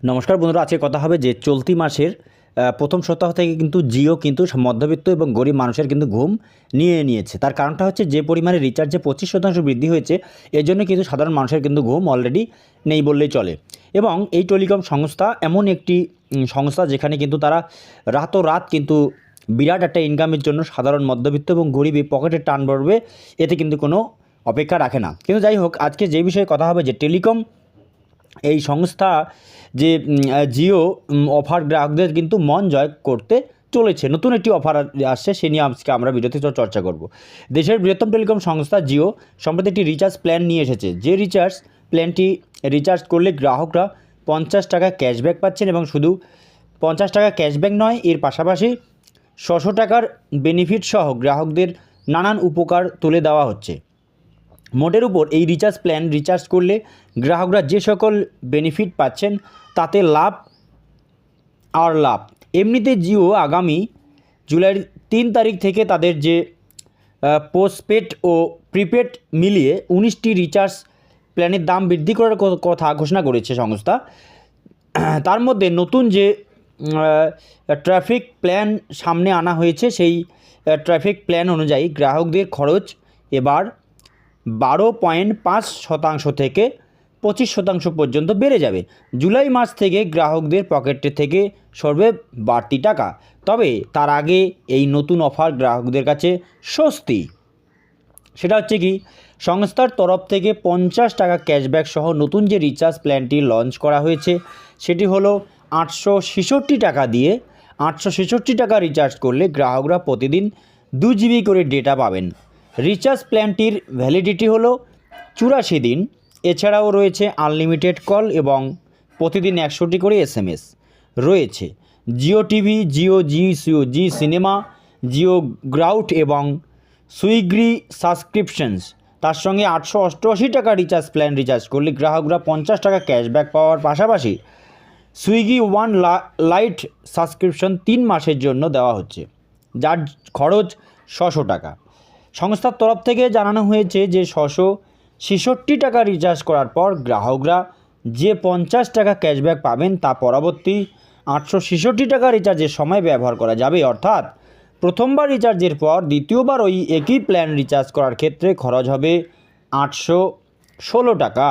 নমস্কার বন্ধুরা, আজকে কথা হবে যে চলতি মাসের প্রথম সপ্তাহ থেকে কিন্তু জিও কিন্তু মধ্যবিত্ত এবং গরিব মানুষের কিন্তু ঘুম নিয়ে নিয়েছে। তার কারণটা হচ্ছে যে পরিমাণে রিচার্জে 25% বৃদ্ধি হয়েছে, এর জন্য কিন্তু সাধারণ মানুষের কিন্তু ঘুম অলরেডি নেই বললেই চলে। এবং এই টেলিকম সংস্থা এমন একটি সংস্থা যেখানে কিন্তু তারা রাতোরাত কিন্তু বিরাট একটা ইনকামের জন্য সাধারণ মধ্যবিত্ত এবং গরিবই পকেটে টান পড়বে, এতে কিন্তু কোনো অপেক্ষা রাখে না। কিন্তু যাই হোক, আজকে যে বিষয়ে কথা হবে যে টেলিকম এই সংস্থা যে জিও অফার গ্রাহকদের কিন্তু মন জয় করতে চলেছে। নতুন একটি অফার আসছে, সে নিয়ে আজকে আমরা ভিডিওতে চর্চা করব। দেশের বৃহত্তম টেলিকম সংস্থা জিও সম্প্রতি একটি রিচার্জ প্ল্যান নিয়ে এসেছে। যে রিচার্জ প্ল্যানটি রিচার্জ করলে গ্রাহকরা 50 টাকা ক্যাশব্যাক পাচ্ছেন, এবং শুধু 50 টাকা ক্যাশব্যাক নয়, এর পাশাপাশি 600 টাকার বেনিফিট সহ গ্রাহকদের নানান উপকার তুলে দেওয়া হচ্ছে। মোটের উপর এই রিচার্জ প্ল্যান রিচার্জ করলে গ্রাহকরা যে সকল বেনিফিট পাচ্ছেন তাতে লাভ আর লাভ। এমনিতে জিও আগামী জুলাইয়ের 3 তারিখ থেকে তাদের যে পোস্টপেড ও প্রিপেড মিলিয়ে 19টি রিচার্জ প্ল্যানের দাম বৃদ্ধি করার কথা ঘোষণা করেছে সংস্থা। তার মধ্যে নতুন যে ট্রাফিক প্ল্যান সামনে আনা হয়েছে, সেই ট্রাফিক প্ল্যান অনুযায়ী গ্রাহকদের খরচ এবার 12.5% থেকে 25% পর্যন্ত বেড়ে যাবে। জুলাই মাস থেকে গ্রাহকদের পকেটে থেকে সরবে বাড়তি টাকা। তবে তার আগে এই নতুন অফার গ্রাহকদের কাছে স্বস্তি। সেটা হচ্ছে কি, সংস্থার তরফ থেকে 50 টাকা ক্যাশব্যাক সহ নতুন যে রিচার্জ প্ল্যানটি লঞ্চ করা হয়েছে, সেটি হলো 866 টাকা দিয়ে 866 টাকা রিচার্জ করলে গ্রাহকরা প্রতিদিন 2 জিবি করে ডেটা পাবেন। রিচার্জ প্ল্যানটির ভ্যালিডিটি হলো 84 দিন। এছাড়াও রয়েছে আনলিমিটেড কল এবং প্রতিদিন 100টি করে SMS রয়েছে। জিও টিভি, জি সিনেমা, জিও গ্রাউট এবং সুইগ্রি সাবস্ক্রিপশনস, তার সঙ্গে 888 টাকা রিচার্জ প্ল্যান রিচার্জ করলে গ্রাহকরা 50 টাকা ক্যাশব্যাক পাওয়ার পাশাপাশি সুইগি ওয়ান লাইট সাবস্ক্রিপশন 3 মাসের জন্য দেওয়া হচ্ছে, যার খরচ 600 টাকা। সংস্থার তরফ থেকে জানানো হয়েছে যে 666 টাকা রিচার্জ করার পর গ্রাহকরা যে 50 টাকা ক্যাশব্যাক পাবেন তা পরবর্তী 866 টাকা রিচার্জের সময় ব্যবহার করা যাবে। অর্থাৎ প্রথমবার রিচার্জের পর দ্বিতীয়বার ওই একই প্ল্যান রিচার্জ করার ক্ষেত্রে খরচ হবে 816 টাকা।